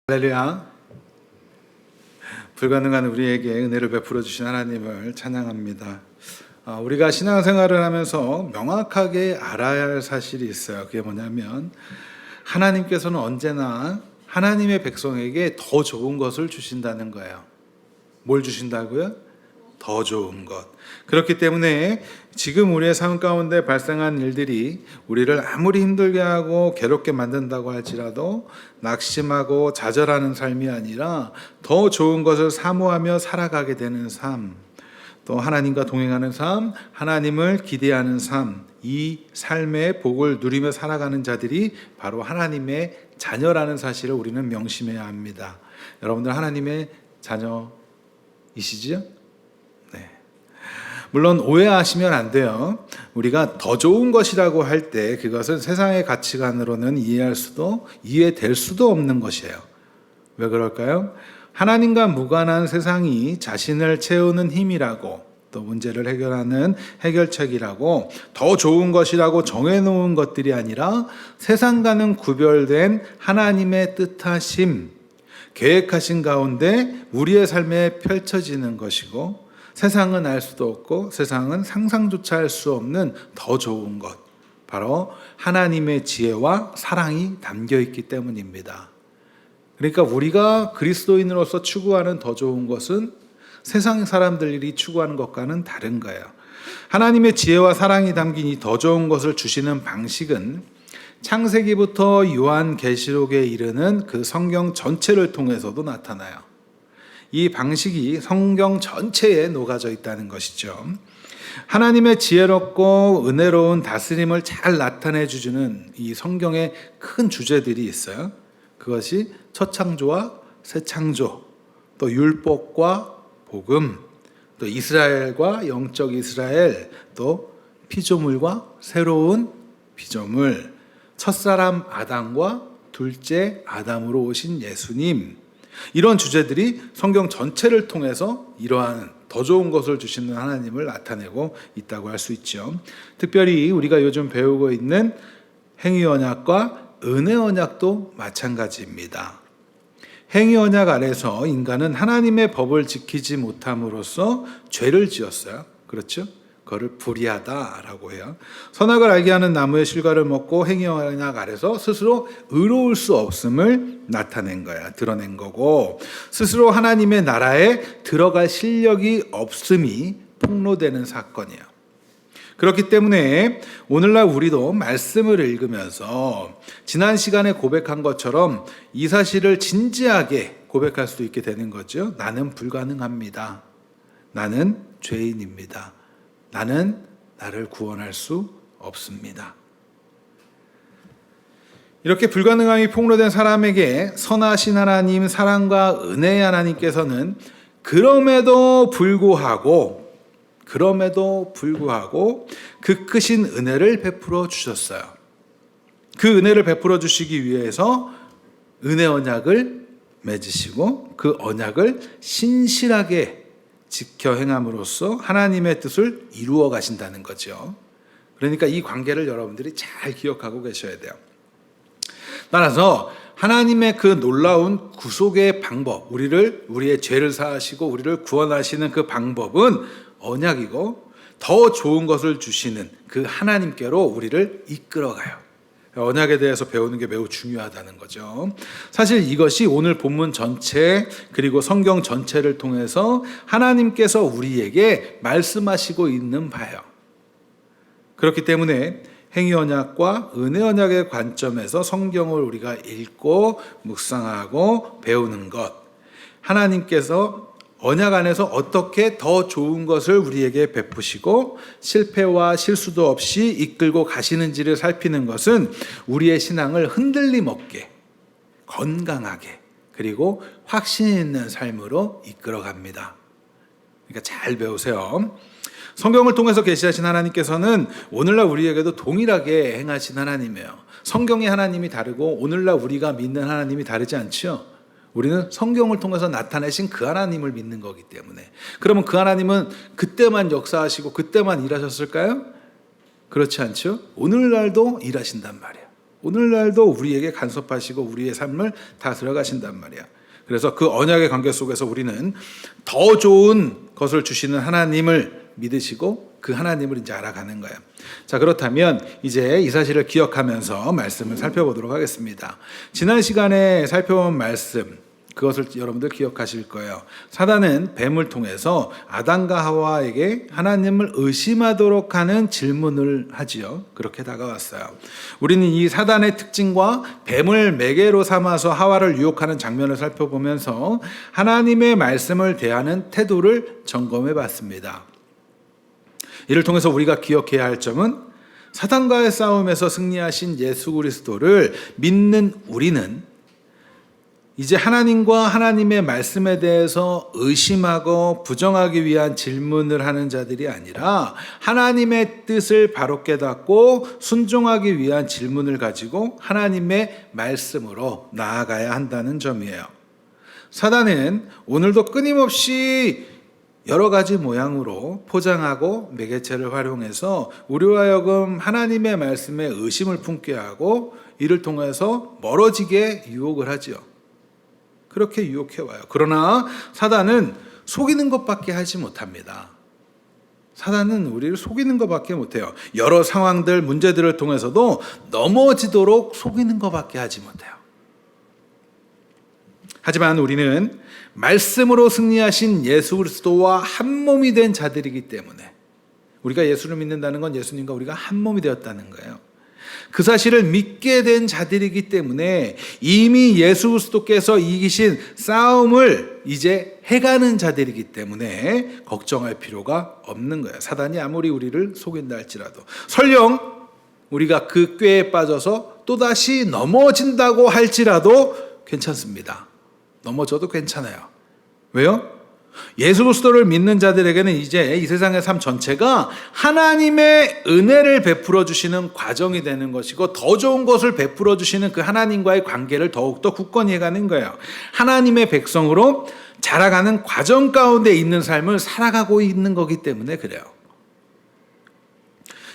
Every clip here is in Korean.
할렐루야. 불가능한 우리에게 은혜를 베풀어 주신 하나님을 찬양합니다. 우리가 신앙생활을 하면서 명확하게 알아야 할 사실이 있어요. 그게 뭐냐면 하나님께서는 언제나 하나님의 백성에게 더 좋은 것을 주신다는 거예요. 뭘 주신다고요? 더 좋은 것. 그렇기 때문에 지금 우리의 삶 가운데 발생한 일들이 우리를 아무리 힘들게 하고 괴롭게 만든다고 할지라도 낙심하고 좌절하는 삶이 아니라 더 좋은 것을 사모하며 살아가게 되는 삶, 또 하나님과 동행하는 삶, 하나님을 기대하는 삶, 이 삶의 복을 누리며 살아가는 자들이 바로 하나님의 자녀라는 사실을 우리는 명심해야 합니다. 여러분들 하나님의 자녀이시지요? 물론 오해하시면 안 돼요. 우리가 더 좋은 것이라고 할 때 그것은 세상의 가치관으로는 이해될 수도 없는 것이에요. 왜 그럴까요? 하나님과 무관한 세상이 자신을 채우는 힘이라고, 또 문제를 해결하는 해결책이라고, 더 좋은 것이라고 정해놓은 것들이 아니라 세상과는 구별된 하나님의 뜻하심, 계획하신 가운데 우리의 삶에 펼쳐지는 것이고, 세상은 알 수도 없고 세상은 상상조차 할 수 없는 더 좋은 것, 바로 하나님의 지혜와 사랑이 담겨 있기 때문입니다. 그러니까 우리가 그리스도인으로서 추구하는 더 좋은 것은 세상 사람들이 추구하는 것과는 다른 거예요. 하나님의 지혜와 사랑이 담긴 이 더 좋은 것을 주시는 방식은 창세기부터 요한계시록에 이르는 그 성경 전체를 통해서도 나타나요. 이 방식이 성경 전체에 녹아져 있다는 것이죠. 하나님의 지혜롭고 은혜로운 다스림을 잘 나타내 주는 이 성경의 큰 주제들이 있어요. 그것이 첫 창조와 새 창조, 또 율법과 복음, 또 이스라엘과 영적 이스라엘, 또 피조물과 새로운 피조물, 첫사람 아담과 둘째 아담으로 오신 예수님, 이런 주제들이 성경 전체를 통해서 이러한 더 좋은 것을 주시는 하나님을 나타내고 있다고 할 수 있죠. 특별히 우리가 요즘 배우고 있는 행위언약과 은혜언약도 마찬가지입니다. 행위언약 아래서 인간은 하나님의 법을 지키지 못함으로써 죄를 지었어요. 그렇죠? 그거를 불의하다라고 해요. 선악을 알게 하는 나무의 실과를 먹고 행위언약 아래서 스스로 의로울 수 없음을 나타낸 거야. 드러낸 거고, 스스로 하나님의 나라에 들어갈 실력이 없음이 폭로되는 사건이에요. 그렇기 때문에 오늘날 우리도 말씀을 읽으면서 지난 시간에 고백한 것처럼 이 사실을 진지하게 고백할 수도 있게 되는 거죠. 나는 불가능합니다. 나는 죄인입니다. 나는 나를 구원할 수 없습니다. 이렇게 불가능함이 폭로된 사람에게 선하신 하나님, 사랑과 은혜의 하나님께서는 그럼에도 불구하고 그 크신 은혜를 베풀어 주셨어요. 그 은혜를 베풀어 주시기 위해서 은혜 언약을 맺으시고 그 언약을 신실하게 지켜 행함으로써 하나님의 뜻을 이루어 가신다는 거죠. 그러니까 이 관계를 여러분들이 잘 기억하고 계셔야 돼요. 따라서 하나님의 그 놀라운 구속의 방법, 우리의 죄를 사하시고 우리를 구원하시는 그 방법은 언약이고, 더 좋은 것을 주시는 그 하나님께로 우리를 이끌어가요. 언약에 대해서 배우는 게 매우 중요하다는 거죠. 사실 이것이 오늘 본문 전체, 그리고 성경 전체를 통해서 하나님께서 우리에게 말씀하시고 있는 바예요. 그렇기 때문에 행위 언약과 은혜 언약의 관점에서 성경을 우리가 읽고 묵상하고 배우는 것, 하나님께서 언약 안에서 어떻게 더 좋은 것을 우리에게 베푸시고 실패와 실수도 없이 이끌고 가시는지를 살피는 것은 우리의 신앙을 흔들림 없게, 건강하게, 그리고 확신 있는 삶으로 이끌어갑니다. 그러니까 잘 배우세요. 성경을 통해서 계시하신 하나님께서는 오늘날 우리에게도 동일하게 행하신 하나님이에요. 성경의 하나님이 다르고 오늘날 우리가 믿는 하나님이 다르지 않죠? 우리는 성경을 통해서 나타내신 그 하나님을 믿는 거기 때문에. 그러면 그 하나님은 그때만 역사하시고 그때만 일하셨을까요? 그렇지 않죠? 오늘날도 일하신단 말이에요. 오늘날도 우리에게 간섭하시고 우리의 삶을 다스려 가신단 말이야. 그래서 그 언약의 관계 속에서 우리는 더 좋은 것을 주시는 하나님을 믿으시고 그 하나님을 이제 알아가는 거예요. 자, 그렇다면 이제 이 사실을 기억하면서 말씀을 살펴보도록 하겠습니다. 지난 시간에 살펴본 말씀, 그것을 여러분들 기억하실 거예요. 사단은 뱀을 통해서 아담과 하와에게 하나님을 의심하도록 하는 질문을 하지요. 그렇게 다가왔어요. 우리는 이 사단의 특징과 뱀을 매개로 삼아서 하와를 유혹하는 장면을 살펴보면서 하나님의 말씀을 대하는 태도를 점검해 봤습니다. 이를 통해서 우리가 기억해야 할 점은 사단과의 싸움에서 승리하신 예수 그리스도를 믿는 우리는 이제 하나님과 하나님의 말씀에 대해서 의심하고 부정하기 위한 질문을 하는 자들이 아니라 하나님의 뜻을 바로 깨닫고 순종하기 위한 질문을 가지고 하나님의 말씀으로 나아가야 한다는 점이에요. 사단은 오늘도 끊임없이 여러 가지 모양으로 포장하고 매개체를 활용해서 우리와 하여금 하나님의 말씀에 의심을 품게 하고 이를 통해서 멀어지게 유혹을 하지요. 그렇게 유혹해와요. 그러나 사단은 속이는 것밖에 하지 못합니다. 사단은 우리를 속이는 것밖에 못해요. 여러 상황들, 문제들을 통해서도 넘어지도록 속이는 것밖에 하지 못해요. 하지만 우리는 말씀으로 승리하신 예수 그리스도와 한 몸이 된 자들이기 때문에 우리가 예수를 믿는다는 건 예수님과 우리가 한 몸이 되었다는 거예요. 그 사실을 믿게 된 자들이기 때문에 이미 예수 그리스도께서 이기신 싸움을 이제 해가는 자들이기 때문에 걱정할 필요가 없는 거예요. 사단이 아무리 우리를 속인다 할지라도 설령 우리가 그 꾀에 빠져서 또다시 넘어진다고 할지라도 괜찮습니다. 넘어져도 괜찮아요. 왜요? 예수 그리스도를 믿는 자들에게는 이제 이 세상의 삶 전체가 하나님의 은혜를 베풀어 주시는 과정이 되는 것이고 더 좋은 것을 베풀어 주시는 그 하나님과의 관계를 더욱더 굳건히 해가는 거예요. 하나님의 백성으로 자라가는 과정 가운데 있는 삶을 살아가고 있는 거기 때문에 그래요.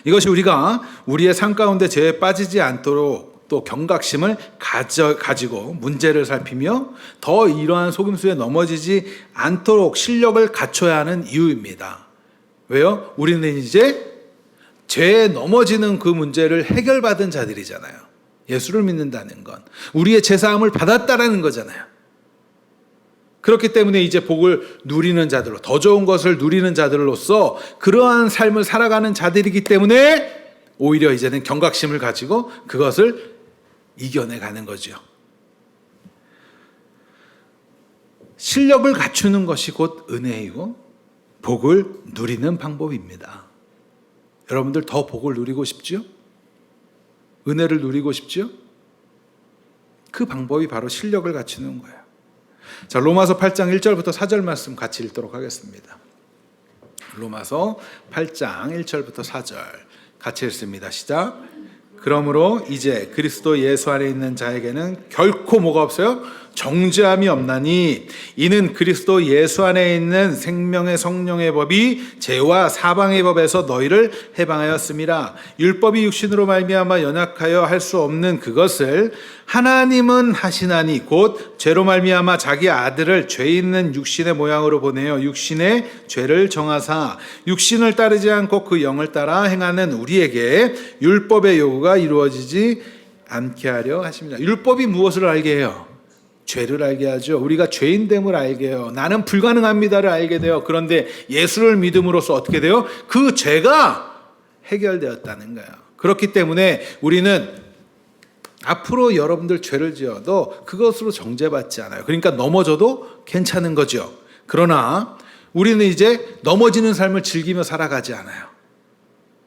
이것이 우리가 우리의 삶 가운데 죄에 빠지지 않도록 또 경각심을 가지고 문제를 살피며 더 이러한 속임수에 넘어지지 않도록 실력을 갖춰야 하는 이유입니다. 왜요? 우리는 이제 죄에 넘어지는 그 문제를 해결받은 자들이잖아요. 예수를 믿는다는 건 우리의 죄사함을 받았다라는 거잖아요. 그렇기 때문에 이제 복을 누리는 자들로, 더 좋은 것을 누리는 자들로서 그러한 삶을 살아가는 자들이기 때문에 오히려 이제는 경각심을 가지고 그것을 이겨내가는 거죠. 실력을 갖추는 것이 곧 은혜이고 복을 누리는 방법입니다. 여러분들 더 복을 누리고 싶지요? 은혜를 누리고 싶지요? 그 방법이 바로 실력을 갖추는 거예요. 자, 로마서 8장 1절부터 4절 말씀 같이 읽도록 하겠습니다. 로마서 8장 1절부터 4절 같이 읽습니다. 시작. 그러므로 이제 그리스도 예수 안에 있는 자에게는 결코 뭐가 없어요? 정죄함이 없나니 이는 그리스도 예수 안에 있는 생명의 성령의 법이 죄와 사방의 법에서 너희를 해방하였음이라. 율법이 육신으로 말미암아 연약하여 할 수 없는 그것을 하나님은 하시나니 곧 죄로 말미암아 자기 아들을 죄 있는 육신의 모양으로 보내어 육신의 죄를 정하사 육신을 따르지 않고 그 영을 따라 행하는 우리에게 율법의 요구가 이루어지지 않게 하려 하십니다. 율법이 무엇을 알게 해요? 죄를 알게 하죠. 우리가 죄인됨을 알게 해요. 나는 불가능합니다를 알게 돼요. 그런데 예수를 믿음으로써 어떻게 돼요? 그 죄가 해결되었다는 거예요. 그렇기 때문에 우리는 앞으로 여러분들 죄를 지어도 그것으로 정죄받지 않아요. 그러니까 넘어져도 괜찮은 거죠. 그러나 우리는 이제 넘어지는 삶을 즐기며 살아가지 않아요.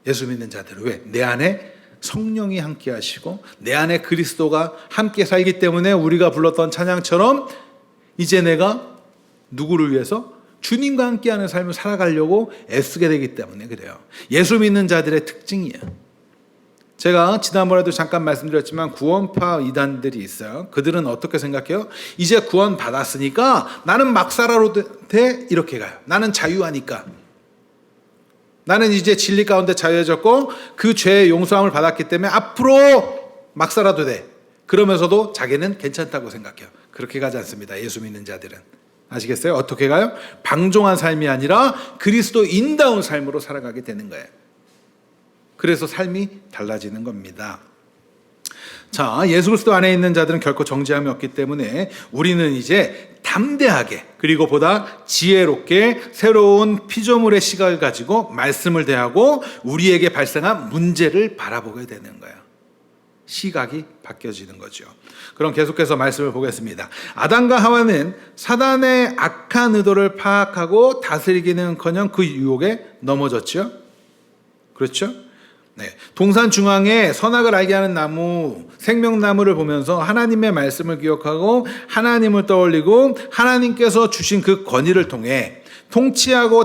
예수 믿는 자들은 왜? 내 안에 성령이 함께 하시고 내 안에 그리스도가 함께 살기 때문에 우리가 불렀던 찬양처럼 이제 내가 누구를 위해서? 주님과 함께하는 삶을 살아가려고 애쓰게 되기 때문에 그래요. 예수 믿는 자들의 특징이에요. 제가 지난번에도 잠깐 말씀드렸지만 구원파 이단들이 있어요. 그들은 어떻게 생각해요? 이제 구원 받았으니까 나는 막 살아도 돼? 이렇게 가요. 나는 자유하니까. 나는 이제 진리 가운데 자유해졌고 그 죄의 용서함을 받았기 때문에 앞으로 막 살아도 돼. 그러면서도 자기는 괜찮다고 생각해요. 그렇게 가지 않습니다. 예수 믿는 자들은. 아시겠어요? 어떻게 가요? 방종한 삶이 아니라 그리스도인다운 삶으로 살아가게 되는 거예요. 그래서 삶이 달라지는 겁니다. 자, 예수 그리스도 안에 있는 자들은 결코 정죄함이 없기 때문에 우리는 이제 담대하게 그리고 보다 지혜롭게 새로운 피조물의 시각을 가지고 말씀을 대하고 우리에게 발생한 문제를 바라보게 되는 거예요. 시각이 바뀌어지는 거죠. 그럼 계속해서 말씀을 보겠습니다. 아담과 하와는 사단의 악한 의도를 파악하고 다스리기는커녕 그 유혹에 넘어졌죠. 그렇죠? 네. 동산 중앙에 선악을 알게 하는 나무, 생명나무를 보면서 하나님의 말씀을 기억하고 하나님을 떠올리고 하나님께서 주신 그 권위를 통해 통치하고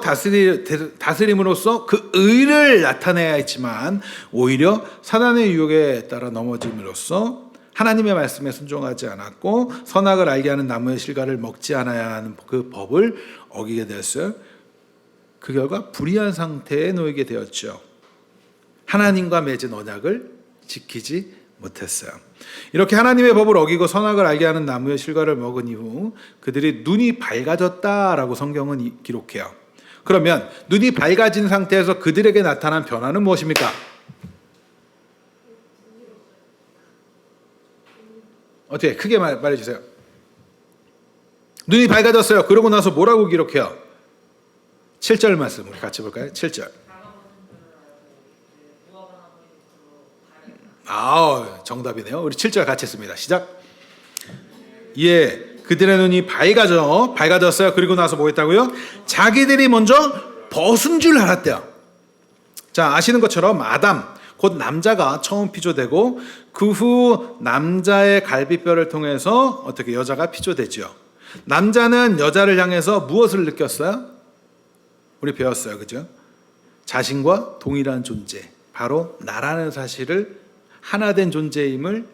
다스림으로써 그 의를 나타내야 했지만 오히려 사단의 유혹에 따라 넘어짐으로써 하나님의 말씀에 순종하지 않았고 선악을 알게 하는 나무의 실과를 먹지 않아야 하는 그 법을 어기게 되었어요. 그 결과 불의한 상태에 놓이게 되었죠. 하나님과 맺은 언약을 지키지 못했어요. 이렇게 하나님의 법을 어기고 선악을 알게 하는 나무의 실과를 먹은 이후 그들이 눈이 밝아졌다라고 성경은 기록해요. 그러면 눈이 밝아진 상태에서 그들에게 나타난 변화는 무엇입니까? 어떻게 크게 말해주세요. 눈이 밝아졌어요. 그러고 나서 뭐라고 기록해요? 7절 말씀 우리 같이 볼까요? 7절. 정답이네요. 우리 7절 같이 했습니다. 시작. 예, 그들의 눈이 밝아졌어요. 그리고 나서 뭐 했다고요? 자기들이 먼저 벗은 줄 알았대요. 자, 아시는 것처럼 아담, 곧 남자가 처음 피조되고 그 후 남자의 갈비뼈를 통해서 어떻게 여자가 피조되죠. 남자는 여자를 향해서 무엇을 느꼈어요? 우리 배웠어요. 그죠? 자신과 동일한 존재, 바로 나라는 사실을 하나된 존재임을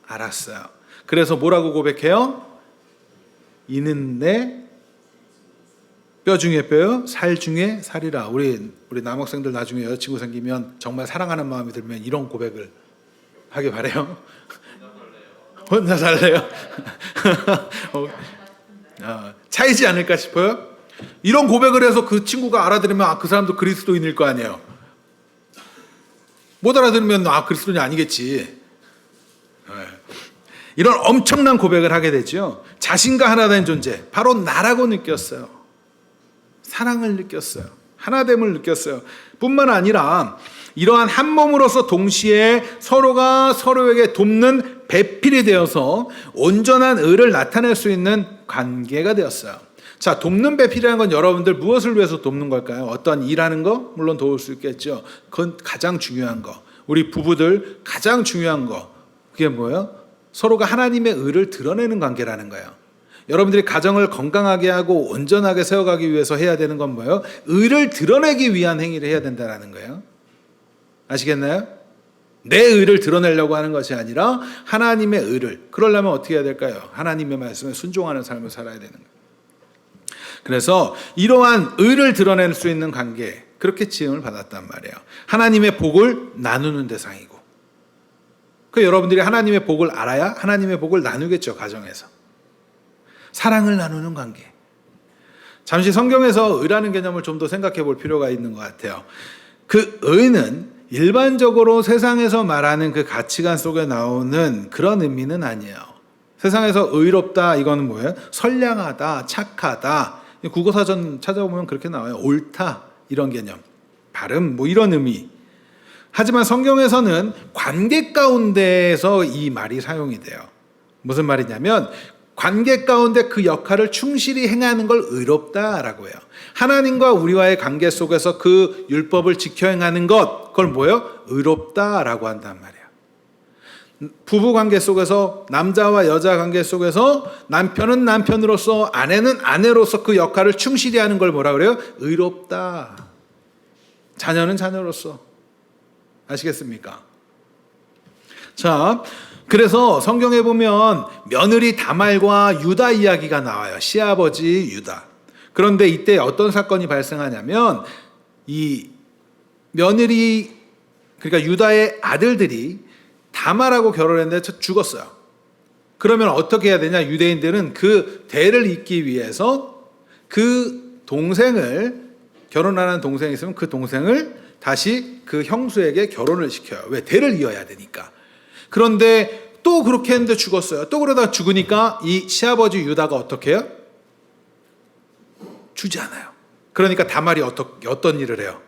알았어요. 그래서 뭐라고 고백해요? 이는 내 뼈 중에 뼈요, 살 중에 살이라. 우리 남학생들 나중에 여자친구 생기면 정말 사랑하는 마음이 들면 이런 고백을 하길 바래요. 혼자 살래요? 차이지 않을까 싶어요. 이런 고백을 해서 그 친구가 알아들으면 그 사람도 그리스도인일 거 아니에요. 못 알아들으면 그리스도인이 아니겠지. 이런 엄청난 고백을 하게 되죠. 자신과 하나된 존재, 바로 나라고 느꼈어요. 사랑을 느꼈어요. 하나됨을 느꼈어요. 뿐만 아니라 이러한 한 몸으로서 동시에 서로가 서로에게 돕는 배필이 되어서 온전한 의를 나타낼 수 있는 관계가 되었어요. 자, 돕는 배필이라는 건 여러분들 무엇을 위해서 돕는 걸까요? 어떤 일하는 거? 물론 도울 수 있겠죠. 그건 가장 중요한 거. 우리 부부들 가장 중요한 거. 그게 뭐예요? 서로가 하나님의 의를 드러내는 관계라는 거예요. 여러분들이 가정을 건강하게 하고 온전하게 세워가기 위해서 해야 되는 건 뭐예요? 의를 드러내기 위한 행위를 해야 된다는 거예요. 아시겠나요? 내 의를 드러내려고 하는 것이 아니라 하나님의 의를. 그러려면 어떻게 해야 될까요? 하나님의 말씀에 순종하는 삶을 살아야 되는 거예요. 그래서 이러한 의를 드러낼 수 있는 관계, 그렇게 지음을 받았단 말이에요. 하나님의 복을 나누는 대상이고. 여러분들이 하나님의 복을 알아야 하나님의 복을 나누겠죠, 가정에서. 사랑을 나누는 관계. 잠시 성경에서 의라는 개념을 좀 더 생각해 볼 필요가 있는 것 같아요. 그 의는 일반적으로 세상에서 말하는 그 가치관 속에 나오는 그런 의미는 아니에요. 세상에서 의롭다, 이거는 뭐예요? 선량하다, 착하다. 국어사전 찾아보면 그렇게 나와요. 옳다, 이런 개념. 발음, 이런 의미. 하지만 성경에서는 관계 가운데에서 이 말이 사용이 돼요. 무슨 말이냐면 관계 가운데 그 역할을 충실히 행하는 걸 의롭다라고 해요. 하나님과 우리와의 관계 속에서 그 율법을 지켜 행하는 것, 그걸 뭐예요? 의롭다라고 한단 말이에요. 부부 관계 속에서, 남자와 여자 관계 속에서 남편은 남편으로서, 아내는 아내로서 그 역할을 충실히 하는 걸 뭐라 그래요? 의롭다. 자녀는 자녀로서. 아시겠습니까? 자, 그래서 성경에 보면 며느리 다말과 유다 이야기가 나와요. 시아버지 유다. 그런데 이때 어떤 사건이 발생하냐면 이 며느리, 그러니까 유다의 아들들이 다말하고 결혼했는데 죽었어요. 그러면 어떻게 해야 되냐? 유대인들은 그 대를 잇기 위해서 그 동생을, 결혼하는 동생이 있으면 그 동생을 다시 그 형수에게 결혼을 시켜요. 왜? 대를 이어야 되니까. 그런데 또 그렇게 했는데 죽었어요. 또 그러다 죽으니까 이 시아버지 유다가 어떻게 해요? 주지 않아요. 그러니까 다말이 어떤 일을 해요?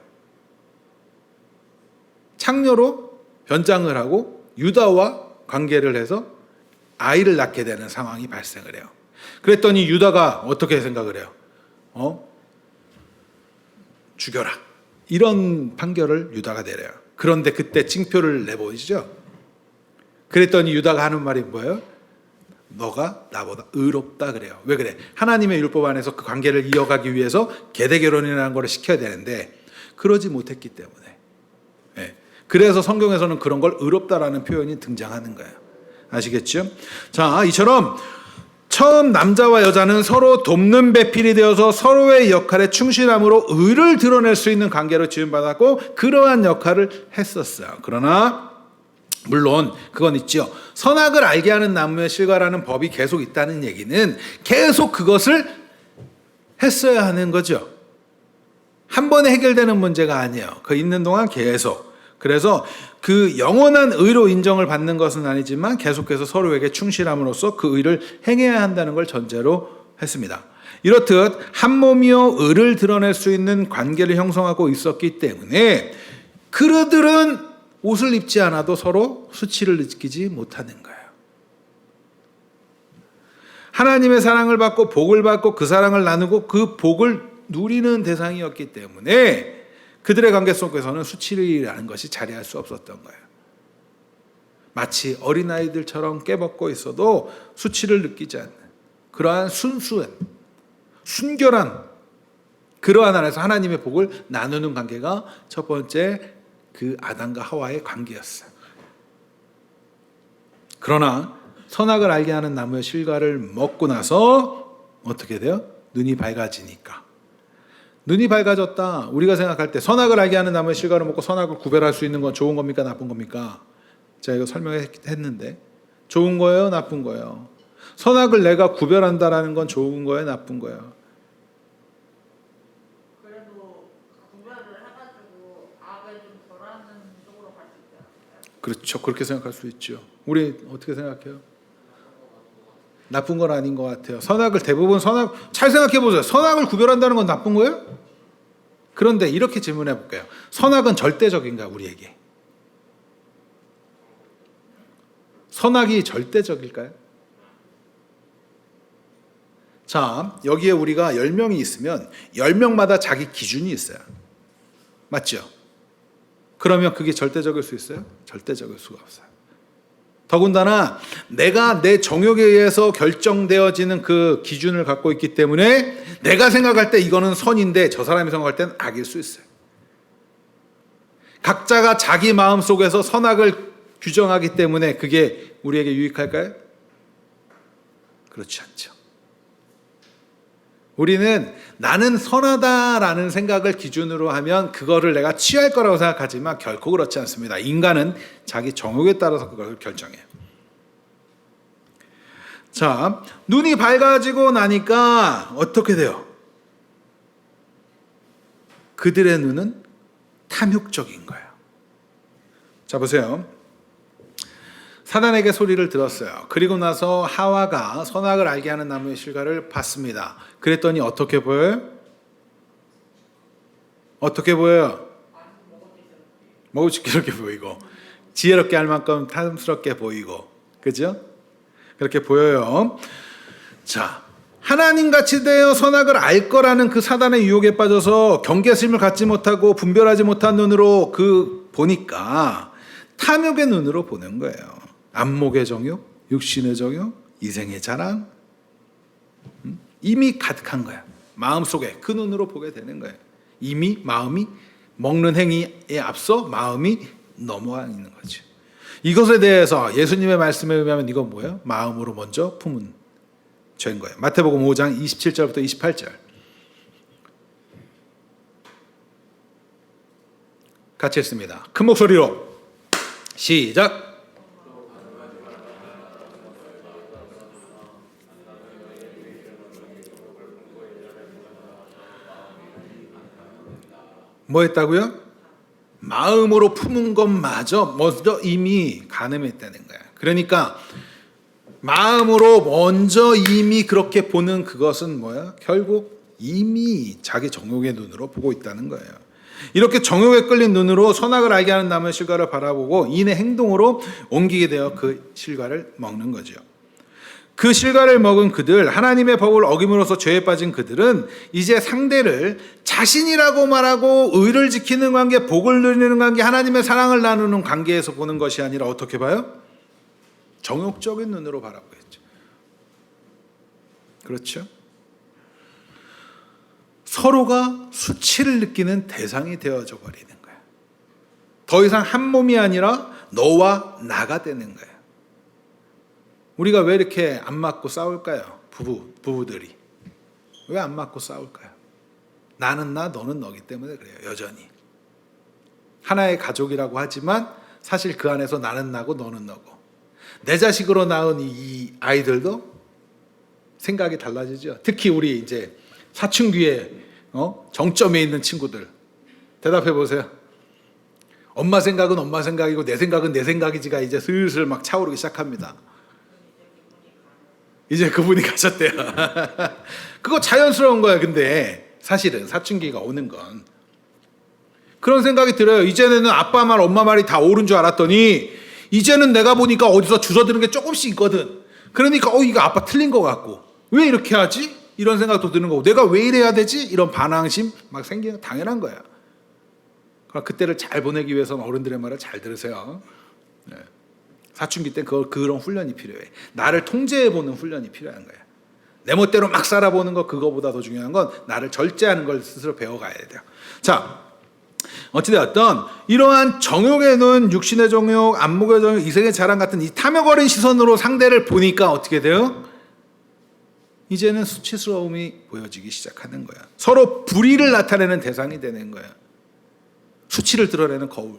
창녀로 변장을 하고 유다와 관계를 해서 아이를 낳게 되는 상황이 발생을 해요. 그랬더니 유다가 어떻게 생각을 해요? 죽여라. 이런 판결을 유다가 내려요. 그런데 그때 징표를 내보이죠. 그랬더니 유다가 하는 말이 뭐예요? 너가 나보다 의롭다 그래요. 왜 그래? 하나님의 율법 안에서 그 관계를 이어가기 위해서 계대 결혼이라는 걸 시켜야 되는데 그러지 못했기 때문에. 네. 그래서 성경에서는 그런 걸 의롭다라는 표현이 등장하는 거예요. 아시겠죠? 자, 이처럼 처음 남자와 여자는 서로 돕는 배필이 되어서 서로의 역할에 충실함으로 의를 드러낼 수 있는 관계로 지음받았고 그러한 역할을 했었어요. 그러나 물론 그건 있죠. 선악을 알게 하는 나무의 실과라는 법이 계속 있다는 얘기는 계속 그것을 했어야 하는 거죠. 한 번에 해결되는 문제가 아니에요. 그 있는 동안 계속. 그래서 그 영원한 의로 인정을 받는 것은 아니지만 계속해서 서로에게 충실함으로써 그 의를 행해야 한다는 걸 전제로 했습니다. 이렇듯 한 몸이요 의를 드러낼 수 있는 관계를 형성하고 있었기 때문에 그들은 옷을 입지 않아도 서로 수치를 느끼지 못하는 거예요. 하나님의 사랑을 받고 복을 받고 그 사랑을 나누고 그 복을 누리는 대상이었기 때문에 그들의 관계 속에서는 수치라는 것이 자리할 수 없었던 거예요. 마치 어린아이들처럼 깨벗고 있어도 수치를 느끼지 않는 그러한 순수한, 순결한 그러한 안에서 하나님의 복을 나누는 관계가 첫 번째 그 아담과 하와의 관계였어요. 그러나 선악을 알게 하는 나무의 실과를 먹고 나서 어떻게 돼요? 눈이 밝아지니까. 눈이 밝아졌다. 우리가 생각할 때 선악을 알게 하는 나무의 실과를 먹고 선악을 구별할 수 있는 건 좋은 겁니까? 나쁜 겁니까? 제가 이거 설명했는데 좋은 거예요? 나쁜 거예요? 선악을 내가 구별한다라는 건 좋은 거예요? 나쁜 거예요? 그래도 구별을 해가지고 악을 좀 덜하는 쪽으로 갈 수 있지 않을까요? 그렇죠. 그렇게 생각할 수 있죠. 우리 어떻게 생각해요? 나쁜 건 아닌 것 같아요. 선악을 대부분 잘 생각해 보세요. 선악을 구별한다는 건 나쁜 거예요? 그런데 이렇게 질문해 볼게요. 선악은 절대적인가 우리에게? 선악이 절대적일까요? 자, 여기에 우리가 10명이 있으면 10명마다 자기 기준이 있어요. 맞죠? 그러면 그게 절대적일 수 있어요? 절대적일 수가 없어요. 더군다나 내가 내 정욕에 의해서 결정되어지는 그 기준을 갖고 있기 때문에 내가 생각할 때 이거는 선인데 저 사람이 생각할 때는 악일 수 있어요. 각자가 자기 마음 속에서 선악을 규정하기 때문에 그게 우리에게 유익할까요? 그렇지 않죠. 우리는 나는 선하다라는 생각을 기준으로 하면 그거를 내가 취할 거라고 생각하지만 결코 그렇지 않습니다. 인간은 자기 정욕에 따라서 그걸 결정해요. 자, 눈이 밝아지고 나니까 어떻게 돼요? 그들의 눈은 탐욕적인 거예요. 자, 보세요. 사단에게 소리를 들었어요. 그리고 나서 하와가 선악을 알게 하는 나무의 실과를 봤습니다. 그랬더니 어떻게 보여요? 어떻게 보여요? 먹을지기롭게 보이고 지혜롭게 할 만큼 탐스럽게 보이고 그죠? 그렇게 보여요. 자, 하나님같이 되어 선악을 알 거라는 그 사단의 유혹에 빠져서 경계심을 갖지 못하고 분별하지 못한 눈으로 보니까 탐욕의 눈으로 보는 거예요. 안목의 정욕, 육신의 정욕, 이생의 자랑 이미 가득한 거야. 마음속에 그 눈으로 보게 되는 거예요. 이미 마음이 먹는 행위에 앞서 마음이 넘어와 있는 거죠. 이것에 대해서 예수님의 말씀에 의하면 이건 뭐예요? 마음으로 먼저 품은 죄인 거예요. 마태복음 5장 27절부터 28절 같이 했습니다. 큰 목소리로 시작. 뭐 했다고요? 마음으로 품은 것마저 먼저 이미 간음했다는 거야. 그러니까 마음으로 먼저 이미 그렇게 보는 그것은 뭐야? 결국 이미 자기 정욕의 눈으로 보고 있다는 거예요. 이렇게 정욕에 끌린 눈으로 선악을 알게 하는 나무의 실과를 바라보고 이내 행동으로 옮기게 되어 그 실과를 먹는 거죠. 그 실과를 먹은 그들, 하나님의 법을 어김으로써 죄에 빠진 그들은 이제 상대를 자신이라고 말하고 의를 지키는 관계, 복을 누리는 관계, 하나님의 사랑을 나누는 관계에서 보는 것이 아니라 어떻게 봐요? 정욕적인 눈으로 바라보겠죠. 그렇죠? 서로가 수치를 느끼는 대상이 되어져 버리는 거야. 더 이상 한 몸이 아니라 너와 나가 되는 거야. 우리가 왜 이렇게 안 맞고 싸울까요? 부부들이. 왜 안 맞고 싸울까요? 나는 나, 너는 너기 때문에 그래요. 여전히. 하나의 가족이라고 하지만 사실 그 안에서 나는 나고 너는 너고. 내 자식으로 낳은 이 아이들도 생각이 달라지죠. 특히 우리 이제 사춘기에 정점에 있는 친구들. 대답해 보세요. 엄마 생각은 엄마 생각이고 내 생각은 내 생각이지가 이제 슬슬 막 차오르기 시작합니다. 이제 그분이 가셨대요. 그거 자연스러운 거야. 근데 사실은 사춘기가 오는 건 그런 생각이 들어요. 이제는 아빠 말 엄마 말이 다 옳은 줄 알았더니 이제는 내가 보니까 어디서 주워드는 게 조금씩 있거든. 그러니까 이거 아빠 틀린 것 같고 왜 이렇게 하지? 이런 생각도 드는 거고 내가 왜 이래야 되지? 이런 반항심 막 생기는 거 당연한 거야. 그러나 그때를 잘 보내기 위해서는 어른들의 말을 잘 들으세요. 네. 사춘기 때 그런 훈련이 필요해. 나를 통제해보는 훈련이 필요한 거야. 내 멋대로 막 살아보는 거 그거보다 더 중요한 건 나를 절제하는 걸 스스로 배워가야 돼요. 자, 어찌되었든 이러한 정욕의 눈, 육신의 정욕, 안목의 정욕, 이생의 자랑 같은 이 탐욕 어린 시선으로 상대를 보니까 어떻게 돼요? 이제는 수치스러움이 보여지기 시작하는 거야. 서로 불의를 나타내는 대상이 되는 거야. 수치를 드러내는 거울.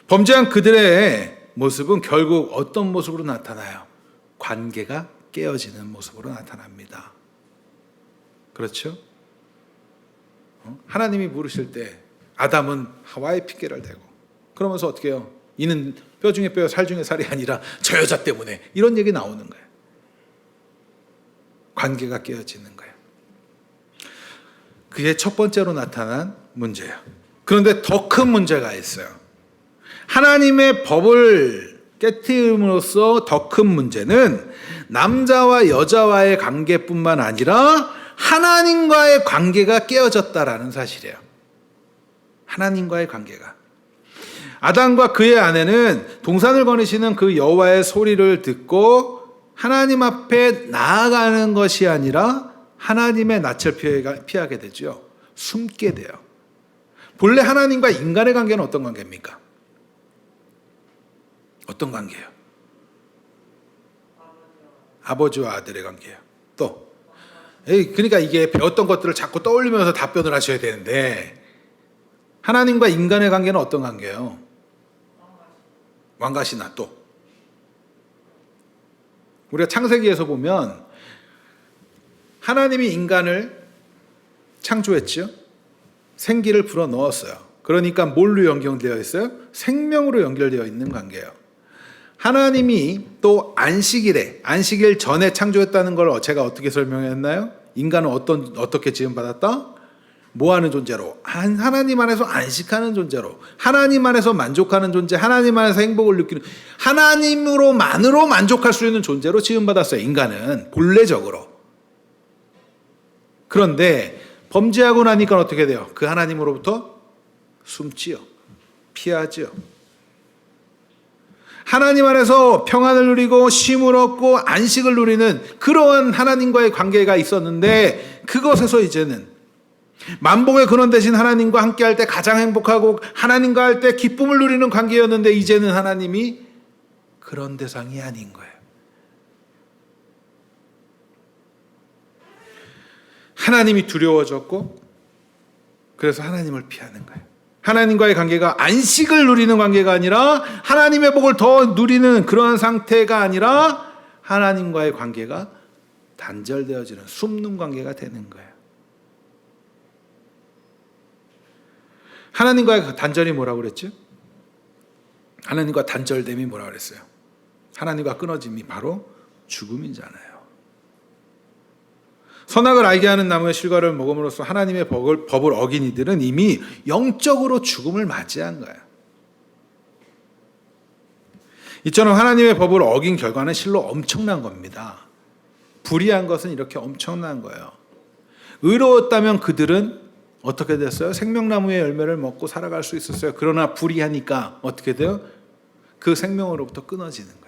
범죄한 그들의 모습은 결국 어떤 모습으로 나타나요? 관계가 깨어지는 모습으로 나타납니다. 그렇죠? 하나님이 물으실 때 아담은 하와의 핑계를 대고 그러면서 어떻게 해요? 이는 뼈 중에 뼈, 살 중에 살이 아니라 저 여자 때문에 이런 얘기 나오는 거예요. 관계가 깨어지는 거예요. 그게 첫 번째로 나타난 문제예요. 그런데 더 큰 문제가 있어요. 하나님의 법을 깨트림으로써 더 큰 문제는 남자와 여자와의 관계뿐만 아니라 하나님과의 관계가 깨어졌다라는 사실이에요. 하나님과의 관계가. 아담과 그의 아내는 동산을 거니시는 그 여호와의 소리를 듣고 하나님 앞에 나아가는 것이 아니라 하나님의 낯을 피하게 되죠. 숨게 돼요. 본래 하나님과 인간의 관계는 어떤 관계입니까? 어떤 관계예요? 아버지와 아들의 관계예요. 또 그러니까 이게 배웠던 것들을 자꾸 떠올리면서 답변을 하셔야 되는데 하나님과 인간의 관계는 어떤 관계예요? 왕가시나 또 우리가 창세기에서 보면 하나님이 인간을 창조했죠. 생기를 불어넣었어요. 그러니까 뭘로 연결되어 있어요? 생명으로 연결되어 있는 관계예요. 하나님이 또 안식일 전에 창조했다는 걸 제가 어떻게 설명했나요? 인간은 어떻게 지음받았다? 뭐하는 존재로? 하나님 안에서 안식하는 존재로, 하나님 안에서 만족하는 존재, 하나님 안에서 행복을 느끼는, 하나님으로만으로 만족할 수 있는 존재로 지음받았어요. 인간은 본래적으로. 그런데 범죄하고 나니까 어떻게 돼요? 그 하나님으로부터 숨지요. 피하지요. 하나님 안에서 평안을 누리고 쉼을 얻고 안식을 누리는 그러한 하나님과의 관계가 있었는데 그것에서 이제는 만복의 근원 되신 하나님과 함께할 때 가장 행복하고 하나님과 할 때 기쁨을 누리는 관계였는데 이제는 하나님이 그런 대상이 아닌 거예요. 하나님이 두려워졌고 그래서 하나님을 피하는 거예요. 하나님과의 관계가 안식을 누리는 관계가 아니라 하나님의 복을 더 누리는 그런 상태가 아니라 하나님과의 관계가 단절되어지는 숨는 관계가 되는 거예요. 하나님과의 그 단절이 뭐라고 그랬죠? 하나님과 단절됨이 뭐라고 그랬어요? 하나님과 끊어짐이 바로 죽음이잖아요. 선악을 알게 하는 나무의 실과를 먹음으로써 하나님의 법을 어긴 이들은 이미 영적으로 죽음을 맞이한 거예요. 이처럼 하나님의 법을 어긴 결과는 실로 엄청난 겁니다. 불의한 것은 이렇게 엄청난 거예요. 의로웠다면 그들은 어떻게 됐어요? 생명나무의 열매를 먹고 살아갈 수 있었어요. 그러나 불의하니까 어떻게 돼요? 그 생명으로부터 끊어지는 거예요.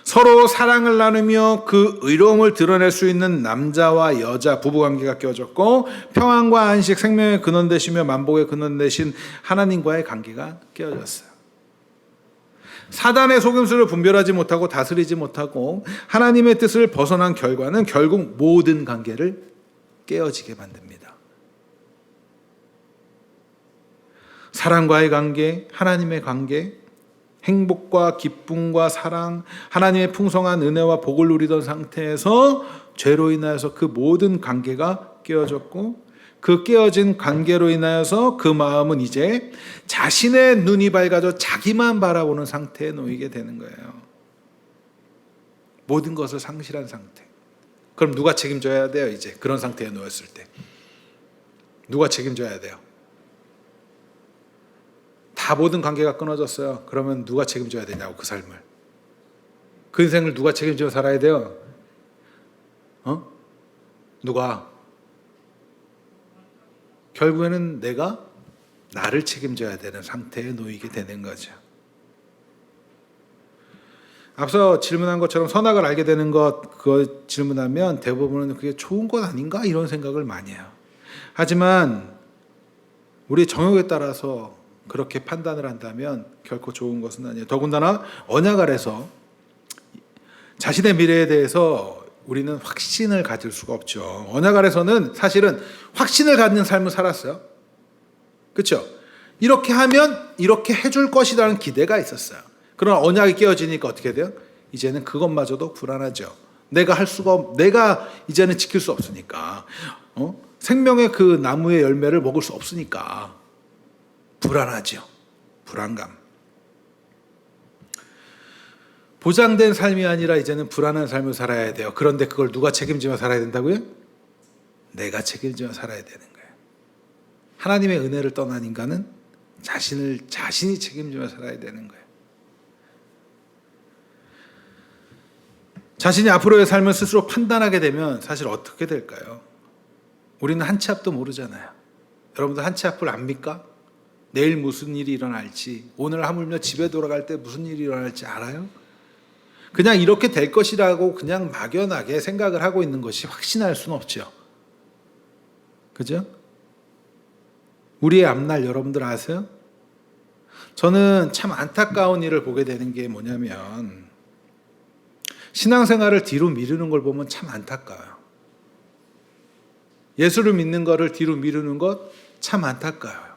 서로 사랑을 나누며 그 의로움을 드러낼 수 있는 남자와 여자 부부관계가 깨어졌고, 평안과 안식, 생명의 근원 되시며 만복의 근원 되신 하나님과의 관계가 깨어졌어요. 사단의 속임수를 분별하지 못하고 다스리지 못하고 하나님의 뜻을 벗어난 결과는 결국 모든 관계를 깨어지게 만듭니다. 사랑과의 관계, 하나님의 관계, 행복과 기쁨과 사랑, 하나님의 풍성한 은혜와 복을 누리던 상태에서 죄로 인하여서 그 모든 관계가 깨어졌고, 그 깨어진 관계로 인하여서 그 마음은 이제 자신의 눈이 밝아져 자기만 바라보는 상태에 놓이게 되는 거예요. 모든 것을 상실한 상태. 그럼 누가 책임져야 돼요? 이제 그런 상태에 놓였을 때 누가 책임져야 돼요? 다 모든 관계가 끊어졌어요. 그러면 누가 책임져야 되냐고, 그 삶을. 그 인생을 누가 책임져 살아야 돼요? 누가? 결국에는 내가 나를 책임져야 되는 상태에 놓이게 되는 거죠. 앞서 질문한 것처럼 선악을 알게 되는 것, 그거 질문하면 대부분은 그게 좋은 것 아닌가? 이런 생각을 많이 해요. 하지만 우리 정욕에 따라서 그렇게 판단을 한다면 결코 좋은 것은 아니에요. 더군다나 언약 아래서 자신의 미래에 대해서 우리는 확신을 가질 수가 없죠. 언약 아래서는 사실은 확신을 갖는 삶을 살았어요. 그렇죠? 이렇게 하면 이렇게 해줄 것이라는 기대가 있었어요. 그러나 언약이 깨어지니까 어떻게 돼요? 이제는 그것마저도 불안하죠. 내가 이제는 지킬 수 없으니까, 생명의 그 나무의 열매를 먹을 수 없으니까 불안하죠. 불안감. 보장된 삶이 아니라 이제는 불안한 삶을 살아야 돼요. 그런데 그걸 누가 책임지며 살아야 된다고요? 내가 책임지며 살아야 되는 거예요. 하나님의 은혜를 떠난 인간은 자신이 책임지며 살아야 되는 거예요. 자신이 앞으로의 삶을 스스로 판단하게 되면 사실 어떻게 될까요? 우리는 한 치 앞도 모르잖아요. 여러분들 한 치 앞을 압니까? 내일 무슨 일이 일어날지, 오늘 하물며 집에 돌아갈 때 무슨 일이 일어날지 알아요? 그냥 이렇게 될 것이라고 그냥 막연하게 생각을 하고 있는 것이 확신할 수는 없죠. 그죠? 우리의 앞날 여러분들 아세요? 저는 참 안타까운 일을 보게 되는 게 뭐냐면, 신앙생활을 뒤로 미루는 걸 보면 참 안타까워요. 예수를 믿는 거를 뒤로 미루는 것 참 안타까워요.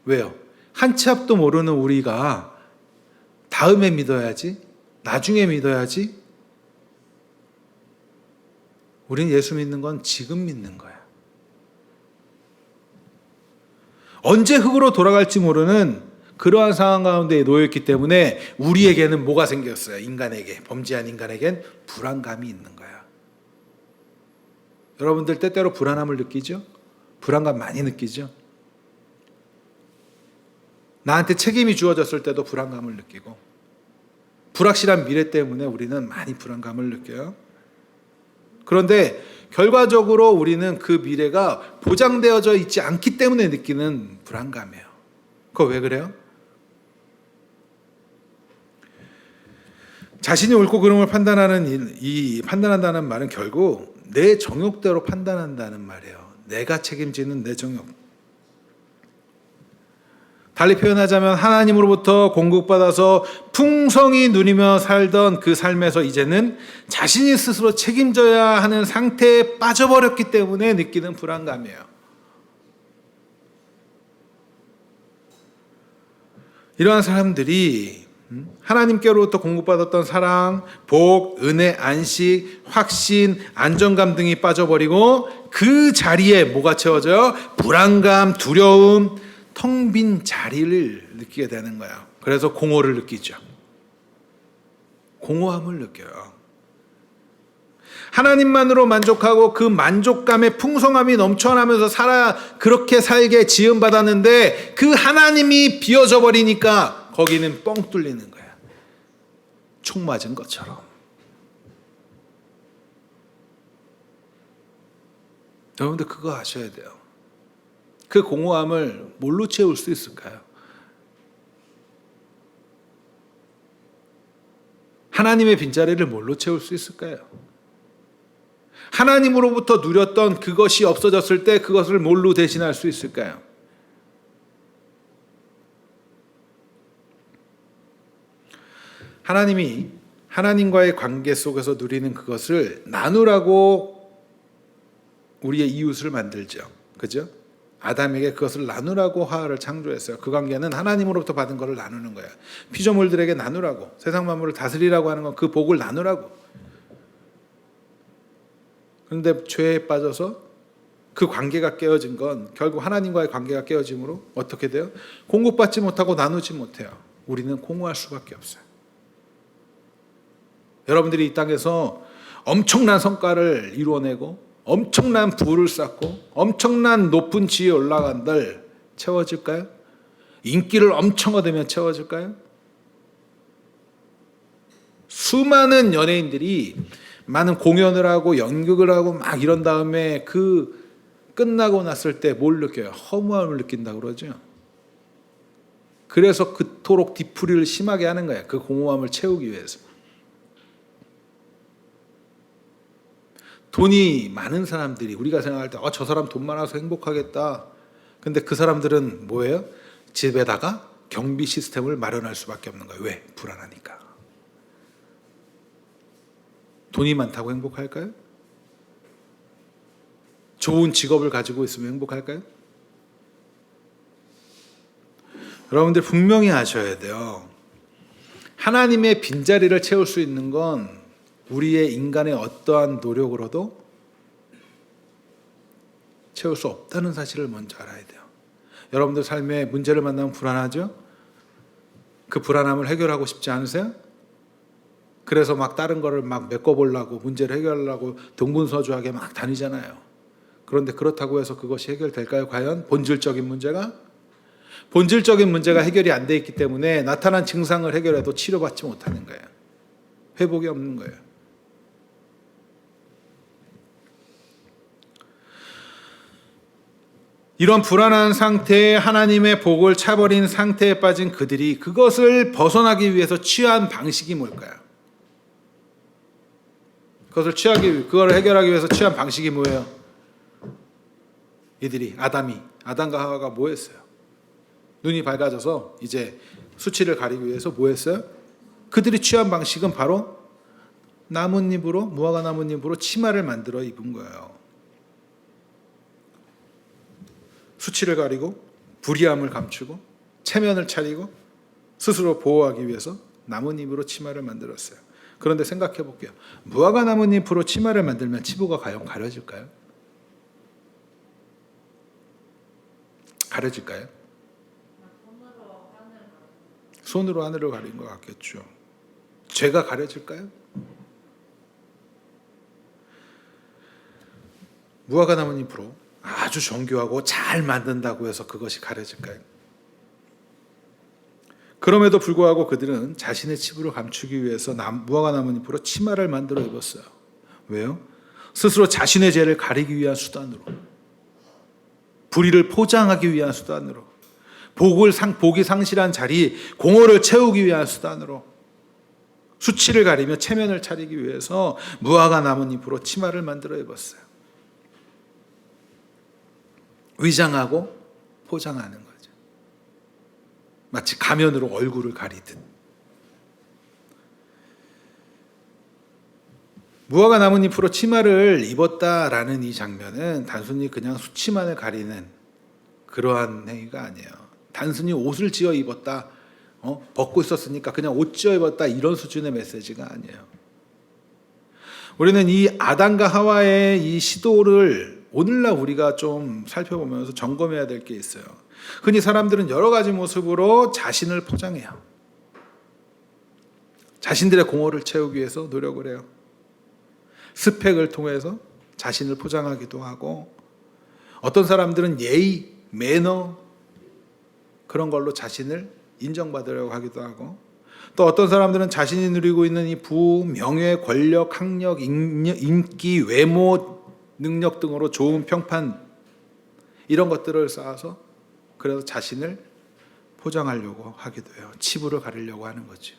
왜요? 한 치 앞도 모르는 우리가 다음에 믿어야지, 나중에 믿어야지. 우리는 예수 믿는 건 지금 믿는 거야. 언제 흙으로 돌아갈지 모르는 그러한 상황 가운데 놓여있기 때문에 우리에게는 뭐가 생겼어요? 인간에게, 범죄한 인간에겐 불안감이 있는 거야. 여러분들 때때로 불안함을 느끼죠? 불안감 많이 느끼죠? 나한테 책임이 주어졌을 때도 불안감을 느끼고, 불확실한 미래 때문에 우리는 많이 불안감을 느껴요. 그런데 결과적으로 우리는 그 미래가 보장되어져 있지 않기 때문에 느끼는 불안감이에요. 그거 왜 그래요? 자신이 옳고 그름을 판단한다는 말은 결국 내 정욕대로 판단한다는 말이에요. 내가 책임지는 내 정욕. 달리 표현하자면 하나님으로부터 공급받아서 풍성히 누리며 살던 그 삶에서 이제는 자신이 스스로 책임져야 하는 상태에 빠져버렸기 때문에 느끼는 불안감이에요. 이러한 사람들이 하나님께로부터 공급받았던 사랑, 복, 은혜, 안식, 확신, 안정감 등이 빠져버리고 그 자리에 뭐가 채워져요? 불안감, 두려움, 텅 빈 자리를 느끼게 되는 거예요. 그래서 공허를 느끼죠. 공허함을 느껴요. 하나님만으로 만족하고 그 만족감의 풍성함이 넘쳐나면서 그렇게 살게 지음받았는데 그 하나님이 비어져 버리니까 거기는 뻥 뚫리는 거야. 총 맞은 것처럼. 여러분들 그거 아셔야 돼요. 그 공허함을 뭘로 채울 수 있을까요? 하나님의 빈자리를 뭘로 채울 수 있을까요? 하나님으로부터 누렸던 그것이 없어졌을 때 그것을 뭘로 대신할 수 있을까요? 하나님이 하나님과의 관계 속에서 누리는 그것을 나누라고 우리의 이웃을 만들죠. 그죠? 아담에게 그것을 나누라고 하와를 창조했어요. 그 관계는 하나님으로부터 받은 것을 나누는 거예요. 피조물들에게 나누라고, 세상 만물을 다스리라고 하는 건 그 복을 나누라고. 그런데 죄에 빠져서 그 관계가 깨어진 건 결국 하나님과의 관계가 깨어짐으로 어떻게 돼요? 공급받지 못하고 나누지 못해요. 우리는 공허할 수밖에 없어요. 여러분들이 이 땅에서 엄청난 성과를 이루어내고 엄청난 부를 쌓고 엄청난 높은 지위에 올라간들 채워질까요? 인기를 엄청 얻으면 채워질까요? 수많은 연예인들이 많은 공연을 하고 연극을 하고 막 이런 다음에 그 끝나고 났을 때 뭘 느껴요? 허무함을 느낀다고 그러죠. 그래서 그토록 뒤풀이를 심하게 하는 거예요. 그 공허함을 채우기 위해서. 돈이 많은 사람들이 우리가 생각할 때 저 사람 돈 많아서 행복하겠다. 근데 그 사람들은 뭐예요? 집에다가 경비 시스템을 마련할 수밖에 없는 거예요. 왜? 불안하니까. 돈이 많다고 행복할까요? 좋은 직업을 가지고 있으면 행복할까요? 여러분들 분명히 아셔야 돼요. 하나님의 빈자리를 채울 수 있는 건 우리의 인간의 어떠한 노력으로도 채울 수 없다는 사실을 먼저 알아야 돼요. 여러분들 삶에 문제를 만나면 불안하죠? 그 불안함을 해결하고 싶지 않으세요? 그래서 막 다른 거를 막 메꿔보려고 문제를 해결하려고 동분서주하게 막 다니잖아요. 그런데 그렇다고 해서 그것이 해결될까요? 과연 본질적인 문제가 해결이 안 돼 있기 때문에 나타난 증상을 해결해도 치료받지 못하는 거예요. 회복이 없는 거예요. 이런 불안한 상태에 하나님의 복을 차버린 상태에 빠진 그들이 그것을 벗어나기 위해서 취한 방식이 뭘까요? 그걸 해결하기 위해서 취한 방식이 뭐예요? 아담과 하와가 뭐 했어요? 눈이 밝아져서 이제 수치를 가리기 위해서 뭐 했어요? 그들이 취한 방식은 바로 무화과 나뭇잎으로 치마를 만들어 입은 거예요. 수치를 가리고 불의함을 감추고 체면을 차리고 스스로 보호하기 위해서 나뭇잎으로 치마를 만들었어요. 그런데 생각해 볼게요. 무화과 나뭇잎으로 치마를 만들면 치부가 과연 가려질까요? 가려질까요? 손으로 하늘을 가린 것 같겠죠. 죄가 가려질까요? 무화과 나뭇잎으로 아주 정교하고 잘 만든다고 해서 그것이 가려질까요? 그럼에도 불구하고 그들은 자신의 치부를 감추기 위해서 무화과 나뭇잎으로 치마를 만들어 입었어요. 왜요? 스스로 자신의 죄를 가리기 위한 수단으로, 불의를 포장하기 위한 수단으로, 복이 상실한 자리, 공허를 채우기 위한 수단으로, 수치를 가리며 체면을 차리기 위해서 무화과 나뭇잎으로 치마를 만들어 입었어요. 위장하고 포장하는 거죠. 마치 가면으로 얼굴을 가리듯. 무화과 나뭇잎으로 치마를 입었다라는 이 장면은 단순히 그냥 수치만을 가리는 그러한 행위가 아니에요. 단순히 옷을 지어 입었다, 벗고 있었으니까 그냥 옷 찢어 입었다 이런 수준의 메시지가 아니에요. 우리는 이 아담과 하와의 이 시도를 오늘날 우리가 좀 살펴보면서 점검해야 될 게 있어요. 흔히 사람들은 여러 가지 모습으로 자신을 포장해요. 자신들의 공허를 채우기 위해서 노력을 해요. 스펙을 통해서 자신을 포장하기도 하고, 어떤 사람들은 예의, 매너 그런 걸로 자신을 인정받으려고 하기도 하고, 또 어떤 사람들은 자신이 누리고 있는 이 부, 명예, 권력, 학력, 인기, 외모, 능력 등으로 좋은 평판 이런 것들을 쌓아서 그래서 자신을 포장하려고 하기도 해요. 치부를 가리려고 하는 거죠.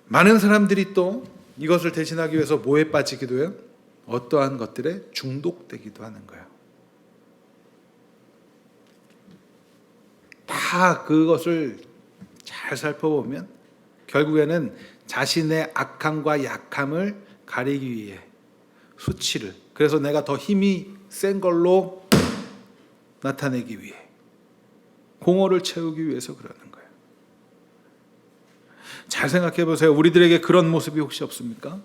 많은 사람들이 또 이것을 대신하기 위해서 뭐에 빠지기도 해요? 어떠한 것들에 중독되기도 하는 거예요. 다 그것을 잘 살펴보면 결국에는 자신의 악함과 약함을 가리기 위해 수치를, 그래서 내가 더 힘이 센 걸로 나타내기 위해, 공허를 채우기 위해서 그러는 거예요. 잘 생각해 보세요. 우리들에게 그런 모습이 혹시 없습니까?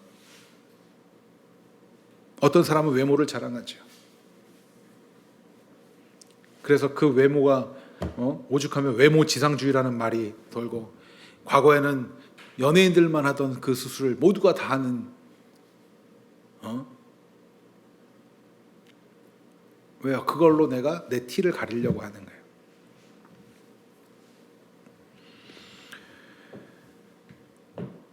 어떤 사람은 외모를 자랑하죠. 그래서 그 외모가 오죽하면 외모 지상주의라는 말이 돌고, 과거에는 연예인들만 하던 그 수술을 모두가 다 하는, 왜요? 그걸로 내가 내 티를 가리려고 하는 거예요.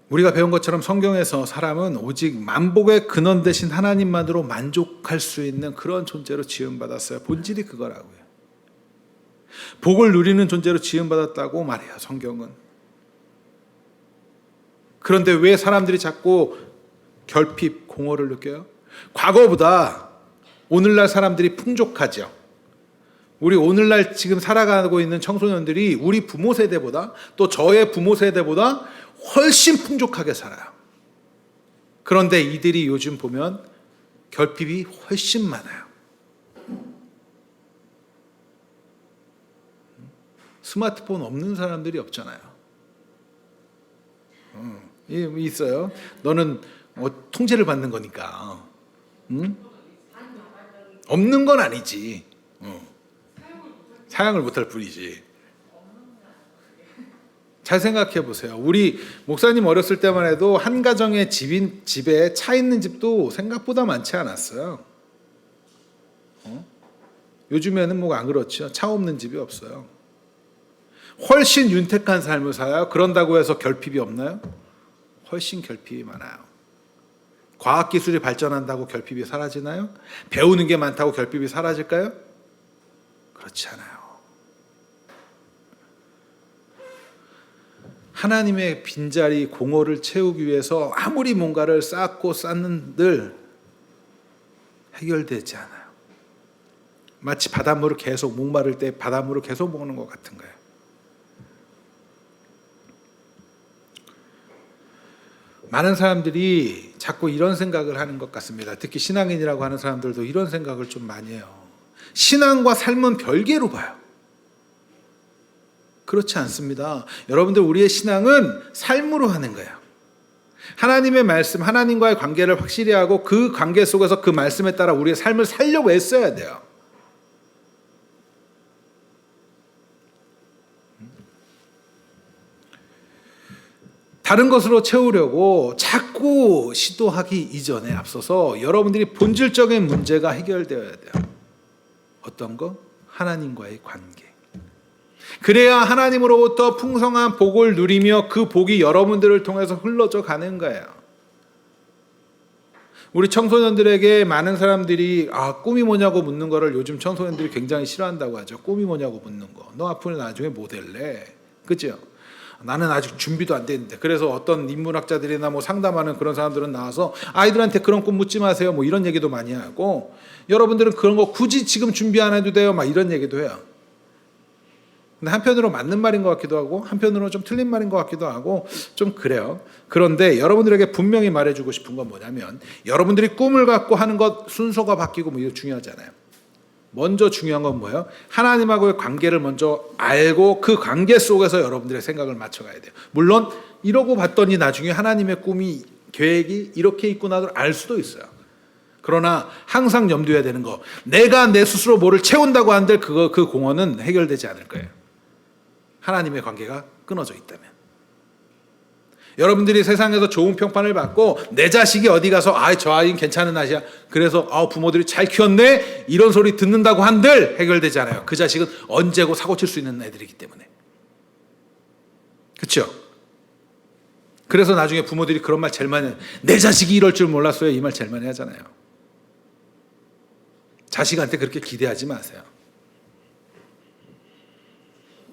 우리가 배운 것처럼 성경에서 사람은 오직 만복의 근원 되신 하나님만으로 만족할 수 있는 그런 존재로 지음받았어요. 본질이 그거라고요. 복을 누리는 존재로 지음받았다고 말해요, 성경은. 그런데 왜 사람들이 자꾸 결핍, 공허를 느껴요? 과거보다 오늘날 사람들이 풍족하죠. 우리 오늘날 지금 살아가고 있는 청소년들이 우리 부모 세대보다, 또 저의 부모 세대보다 훨씬 풍족하게 살아요. 그런데 이들이 요즘 보면 결핍이 훨씬 많아요. 스마트폰 없는 사람들이 없잖아요. 있어요. 너는 통제를 받는 거니까. 없는 건 아니지. 사용을 못할 뿐이지. 잘 생각해 보세요. 우리 목사님 어렸을 때만 해도 한 가정의 집에 차 있는 집도 생각보다 많지 않았어요. 요즘에는 뭐 안 그렇죠. 차 없는 집이 없어요. 훨씬 윤택한 삶을 살아요. 그런다고 해서 결핍이 없나요? 훨씬 결핍이 많아요. 과학기술이 발전한다고 결핍이 사라지나요? 배우는 게 많다고 결핍이 사라질까요? 그렇지 않아요. 하나님의 빈자리, 공허를 채우기 위해서 아무리 뭔가를 쌓고 쌓는들 해결되지 않아요. 마치 바닷물을 계속, 목마를 때 바닷물을 계속 먹는 것 같은 거예요. 많은 사람들이 자꾸 이런 생각을 하는 것 같습니다. 특히 신앙인이라고 하는 사람들도 이런 생각을 좀 많이 해요. 신앙과 삶은 별개로 봐요. 그렇지 않습니다. 여러분들, 우리의 신앙은 삶으로 하는 거예요. 하나님의 말씀, 하나님과의 관계를 확실히 하고 그 관계 속에서 그 말씀에 따라 우리의 삶을 살려고 애써야 돼요. 다른 것으로 채우려고 자꾸 시도하기 이전에 앞서서 여러분들이 본질적인 문제가 해결되어야 돼요. 어떤 거? 하나님과의 관계. 그래야 하나님으로부터 풍성한 복을 누리며 그 복이 여러분들을 통해서 흘러져 가는 거예요. 우리 청소년들에게 많은 사람들이 꿈이 뭐냐고 묻는 거를 요즘 청소년들이 굉장히 싫어한다고 하죠. 꿈이 뭐냐고 묻는 거. 너 앞으로 나중에 뭐 될래? 그죠? 나는 아직 준비도 안 됐는데. 그래서 어떤 인문학자들이나 뭐 상담하는 그런 사람들은 나와서 아이들한테 그런 꿈 묻지 마세요. 뭐 이런 얘기도 많이 하고, 여러분들은 그런 거 굳이 지금 준비 안 해도 돼요. 막 이런 얘기도 해요. 근데 한편으로 맞는 말인 것 같기도 하고, 한편으로 좀 틀린 말인 것 같기도 하고, 좀 그래요. 그런데 여러분들에게 분명히 말해주고 싶은 건 뭐냐면, 여러분들이 꿈을 갖고 하는 것 순서가 바뀌고 뭐 이거 중요하잖아요. 먼저 중요한 건 뭐예요? 하나님하고의 관계를 먼저 알고 그 관계 속에서 여러분들의 생각을 맞춰가야 돼요. 물론 이러고 봤더니 나중에 하나님의 꿈이 계획이 이렇게 있구나를 알 수도 있어요. 그러나 항상 염두해야 되는 거, 내가 내 스스로 뭐를 채운다고 한들 그 공허는 해결되지 않을 거예요. 하나님의 관계가 끊어져 있다면. 여러분들이 세상에서 좋은 평판을 받고 내 자식이 어디 가서 저 아이는 괜찮은 아이야, 그래서 부모들이 잘 키웠네, 이런 소리 듣는다고 한들 해결되지 않아요. 그 자식은 언제고 사고 칠 수 있는 애들이기 때문에. 그렇죠? 그래서 나중에 부모들이 그런 말 제일 많이 해요. 내 자식이 이럴 줄 몰랐어요. 이 말 제일 많이 하잖아요. 자식한테 그렇게 기대하지 마세요.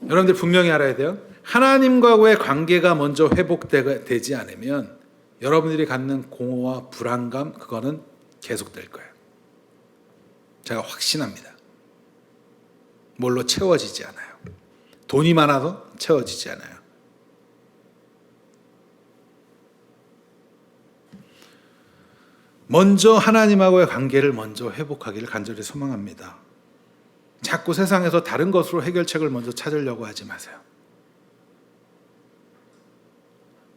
여러분들 분명히 알아야 돼요. 하나님과의 관계가 먼저 회복되지 않으면 여러분들이 갖는 공허와 불안감, 그거는 계속될 거예요. 제가 확신합니다. 뭘로 채워지지 않아요. 돈이 많아서 채워지지 않아요. 먼저 하나님하고의 관계를 먼저 회복하기를 간절히 소망합니다. 자꾸 세상에서 다른 것으로 해결책을 먼저 찾으려고 하지 마세요.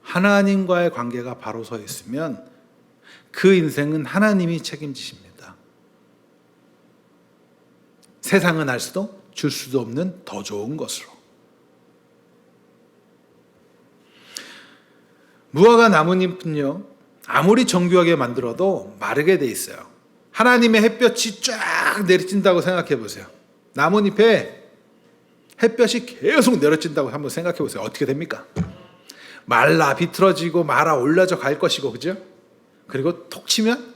하나님과의 관계가 바로 서 있으면 그 인생은 하나님이 책임지십니다. 세상은 알 수도 줄 수도 없는 더 좋은 것으로. 무화과 나뭇잎은요, 아무리 정교하게 만들어도 마르게 돼 있어요. 하나님의 햇볕이 쫙 내리친다고 생각해 보세요. 나뭇잎에 햇볕이 계속 내려진다고 한번 생각해 보세요. 어떻게 됩니까? 말라 비틀어지고 말아 올라져 갈 것이고, 그죠? 그리고 톡 치면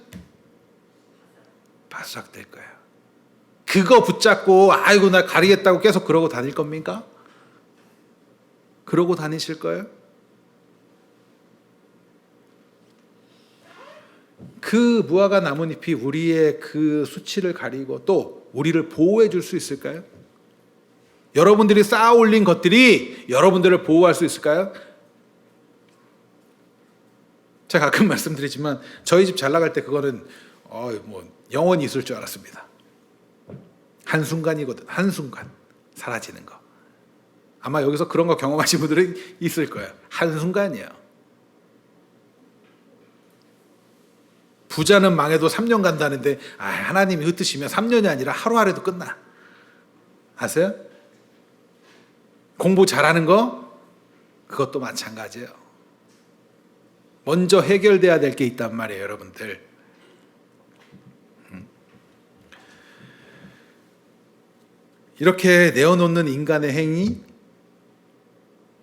바싹 될 거예요. 그거 붙잡고 아이고 나 가리겠다고 계속 그러고 다닐 겁니까? 그러고 다니실 거예요? 그 무화과 나뭇잎이 우리의 그 수치를 가리고 또 우리를 보호해 줄 수 있을까요? 여러분들이 쌓아 올린 것들이 여러분들을 보호할 수 있을까요? 제가 가끔 말씀드리지만 저희 집 잘 나갈 때 그거는 영원히 있을 줄 알았습니다. 한순간이거든. 한순간 사라지는 거. 아마 여기서 그런 거 경험하신 분들은 있을 거예요. 한순간이에요. 부자는 망해도 3년 간다는데 하나님이 흩으시면 3년이 아니라 하루아래도 끝나. 아세요? 공부 잘하는 거 그것도 마찬가지예요. 먼저 해결돼야 될 게 있단 말이에요, 여러분들. 이렇게 내어놓는 인간의 행위,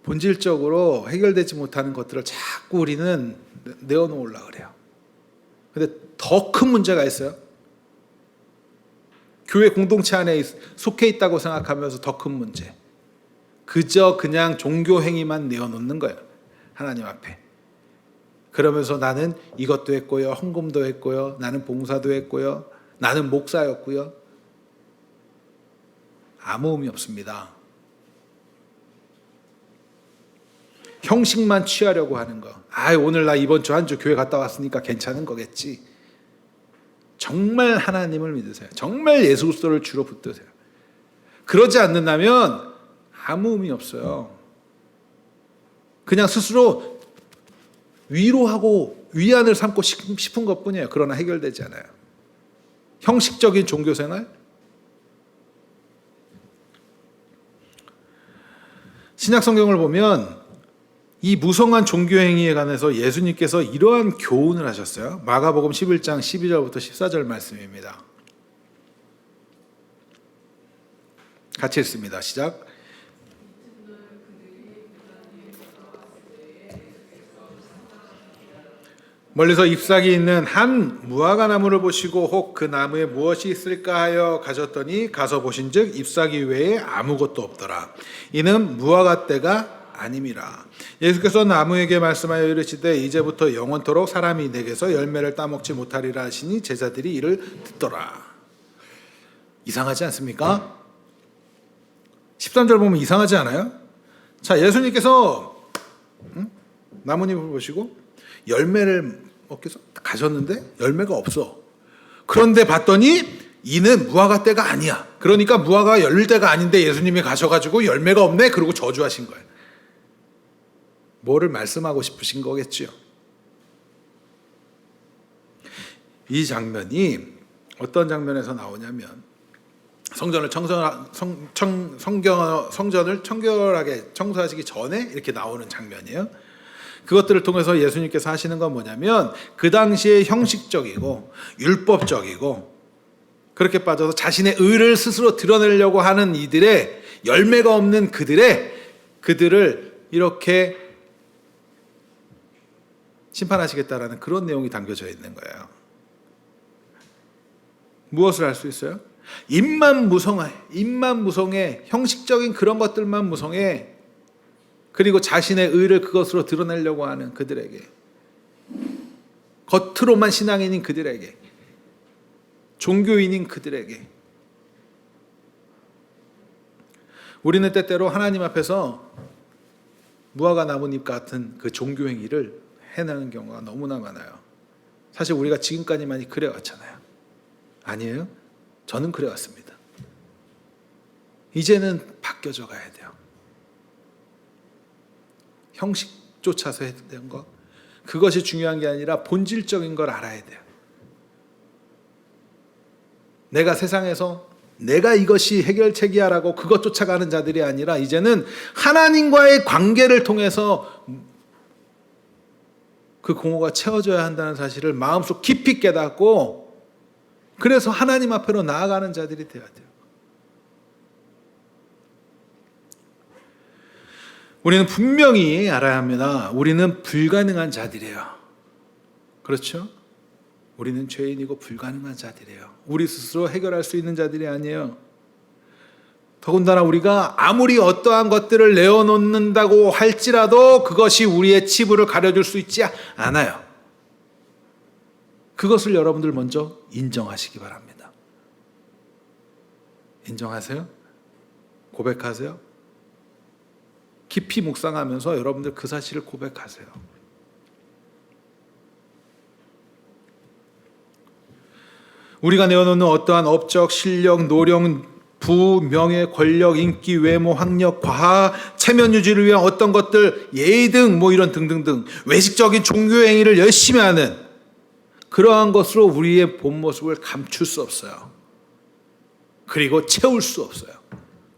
본질적으로 해결되지 못하는 것들을 자꾸 우리는 내어놓으려고 그래요. 근데 더 큰 문제가 있어요. 교회 공동체 안에 속해 있다고 생각하면서 더 큰 문제. 그저 그냥 종교 행위만 내어놓는 거예요, 하나님 앞에. 그러면서 나는 이것도 했고요, 헌금도 했고요, 나는 봉사도 했고요, 나는 목사였고요. 아무 의미 없습니다. 형식만 취하려고 하는 거. 오늘 나 이번 주 한 주 교회 갔다 왔으니까 괜찮은 거겠지. 정말 하나님을 믿으세요. 정말 예수 그리스도를 주로 붙드세요. 그러지 않는다면 아무 의미 없어요. 그냥 스스로 위로하고 위안을 삼고 싶은 것뿐이에요. 그러나 해결되지 않아요. 형식적인 종교생활? 신약성경을 보면 이 무성한 종교행위에 관해서 예수님께서 이러한 교훈을 하셨어요. 마가복음 11장 12절부터 14절 말씀입니다. 같이 읽습니다. 시작. 멀리서 잎사귀 있는 한 무화과 나무를 보시고 혹 그 나무에 무엇이 있을까 하여 가셨더니 가서 보신즉 잎사귀 외에 아무것도 없더라. 이는 무화과 떼가 아님이라. 예수께서 나무에게 말씀하여 이르시되 이제부터 영원토록 사람이 내게서 열매를 따먹지 못하리라 하시니 제자들이 이를 듣더라. 이상하지 않습니까? 13절 보면 이상하지 않아요? 자, 예수님께서 나뭇잎을 보시고 열매를 먹기 위해서 가셨는데 열매가 없어. 그런데 봤더니 이는 무화과 때가 아니야. 그러니까 무화과가 열릴 때가 아닌데 예수님이 가셔가지고 열매가 없네. 그러고 저주하신 거예요. 뭐를 말씀하고 싶으신 거겠지요. 이 장면이 어떤 장면에서 나오냐면 성전을 청결하게 청소하시기 전에 이렇게 나오는 장면이에요. 그것들을 통해서 예수님께서 하시는 건 뭐냐면 그 당시에 형식적이고 율법적이고 그렇게 빠져서 자신의 의를 스스로 드러내려고 하는 이들의 열매가 없는 그들을 이렇게 심판하시겠다라는 그런 내용이 담겨져 있는 거예요. 무엇을 할 수 있어요? 입만 무성해, 형식적인 그런 것들만 무성해. 그리고 자신의 의를 그것으로 드러내려고 하는 그들에게, 겉으로만 신앙인인 그들에게, 종교인인 그들에게, 우리는 때때로 하나님 앞에서 무화과 나뭇잎 같은 그 종교 행위를 해내는 경우가 너무나 많아요. 사실 우리가 지금까지 많이 그래왔잖아요. 아니에요? 저는 그래왔습니다. 이제는 바뀌어져 가야 돼요. 형식 쫓아서 했던 거, 그것이 중요한 게 아니라 본질적인 걸 알아야 돼요. 내가 세상에서 내가 이것이 해결책이야라고 그것 쫓아가는 자들이 아니라 이제는 하나님과의 관계를 통해서 그 공허가 채워져야 한다는 사실을 마음속 깊이 깨닫고 그래서 하나님 앞으로 나아가는 자들이 되어야 돼요. 우리는 분명히 알아야 합니다. 우리는 불가능한 자들이에요. 그렇죠? 우리는 죄인이고 불가능한 자들이에요. 우리 스스로 해결할 수 있는 자들이 아니에요. 더군다나 우리가 아무리 어떠한 것들을 내어놓는다고 할지라도 그것이 우리의 치부를 가려줄 수 있지 않아요. 그것을 여러분들 먼저 인정하시기 바랍니다. 인정하세요? 고백하세요? 깊이 묵상하면서 여러분들 그 사실을 고백하세요. 우리가 내어놓는 어떠한 업적, 실력, 노력, 부, 명예, 권력, 인기, 외모, 학력, 과학, 체면 유지를 위한 어떤 것들, 예의 등 이런 등등등 외식적인 종교 행위를 열심히 하는 그러한 것으로 우리의 본 모습을 감출 수 없어요. 그리고 채울 수 없어요.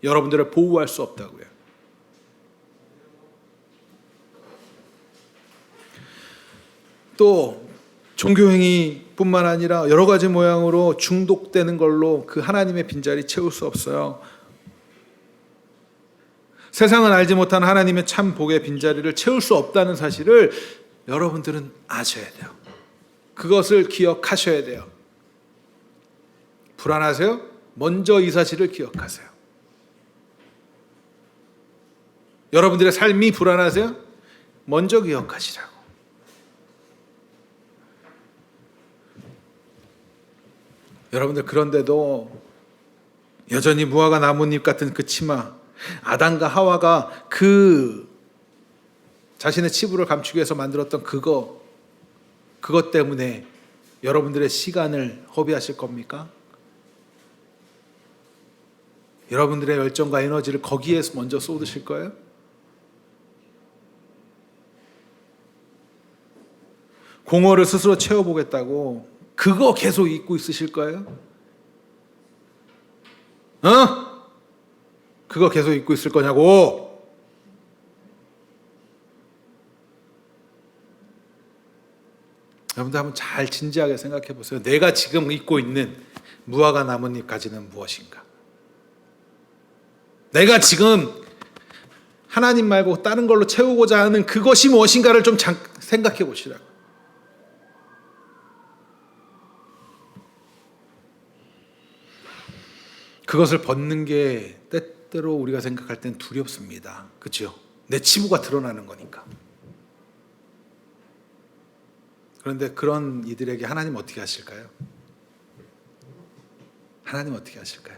여러분들을 보호할 수 없다고요. 또 종교행위뿐만 아니라 여러 가지 모양으로 중독되는 걸로 그 하나님의 빈자리 채울 수 없어요. 세상은 알지 못한 하나님의 참 복의 빈자리를 채울 수 없다는 사실을 여러분들은 아셔야 돼요. 그것을 기억하셔야 돼요. 불안하세요? 먼저 이 사실을 기억하세요. 여러분들의 삶이 불안하세요? 먼저 기억하시라고. 여러분들 그런데도 여전히 무화과 나뭇잎 같은 그 치마, 아담과 하와가 그 자신의 치부를 감추기 위해서 만들었던 그것 때문에 여러분들의 시간을 허비하실 겁니까? 여러분들의 열정과 에너지를 거기에 먼저 쏟으실 거예요? 공허를 스스로 채워보겠다고 그거 계속 잊고 있으실 거예요? 그거 계속 잊고 있을 거냐고. 여러분들 한번 잘 진지하게 생각해 보세요. 내가 지금 잊고 있는 무화과 나뭇잎 가지는 무엇인가? 내가 지금 하나님 말고 다른 걸로 채우고자 하는 그것이 무엇인가를 좀 생각해 보시라고. 그것을 벗는 게 때때로 우리가 생각할 땐 두렵습니다. 그렇죠? 내 치부가 드러나는 거니까. 그런데 그런 이들에게 하나님 어떻게 하실까요? 하나님 어떻게 하실까요?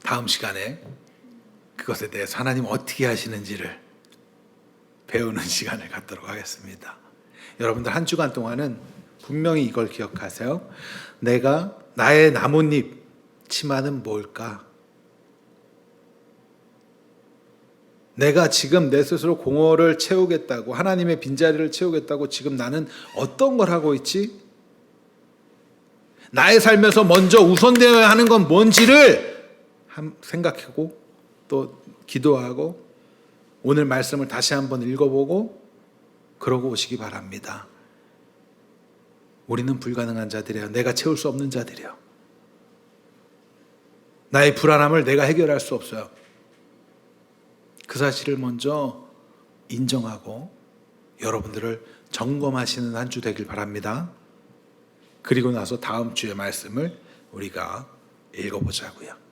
다음 시간에 그것에 대해서 하나님 어떻게 하시는지를 배우는 시간을 갖도록 하겠습니다. 여러분들 한 주간 동안은 분명히 이걸 기억하세요. 내가 나의 나뭇잎 치마는 뭘까? 내가 지금 내 스스로 공허를 채우겠다고, 하나님의 빈자리를 채우겠다고 지금 나는 어떤 걸 하고 있지? 나의 삶에서 먼저 우선되어야 하는 건 뭔지를 생각하고 또 기도하고 오늘 말씀을 다시 한번 읽어보고 그러고 오시기 바랍니다. 우리는 불가능한 자들이에요. 내가 채울 수 없는 자들이에요. 나의 불안함을 내가 해결할 수 없어요. 그 사실을 먼저 인정하고 여러분들을 점검하시는 한 주 되길 바랍니다. 그리고 나서 다음 주의 말씀을 우리가 읽어보자고요.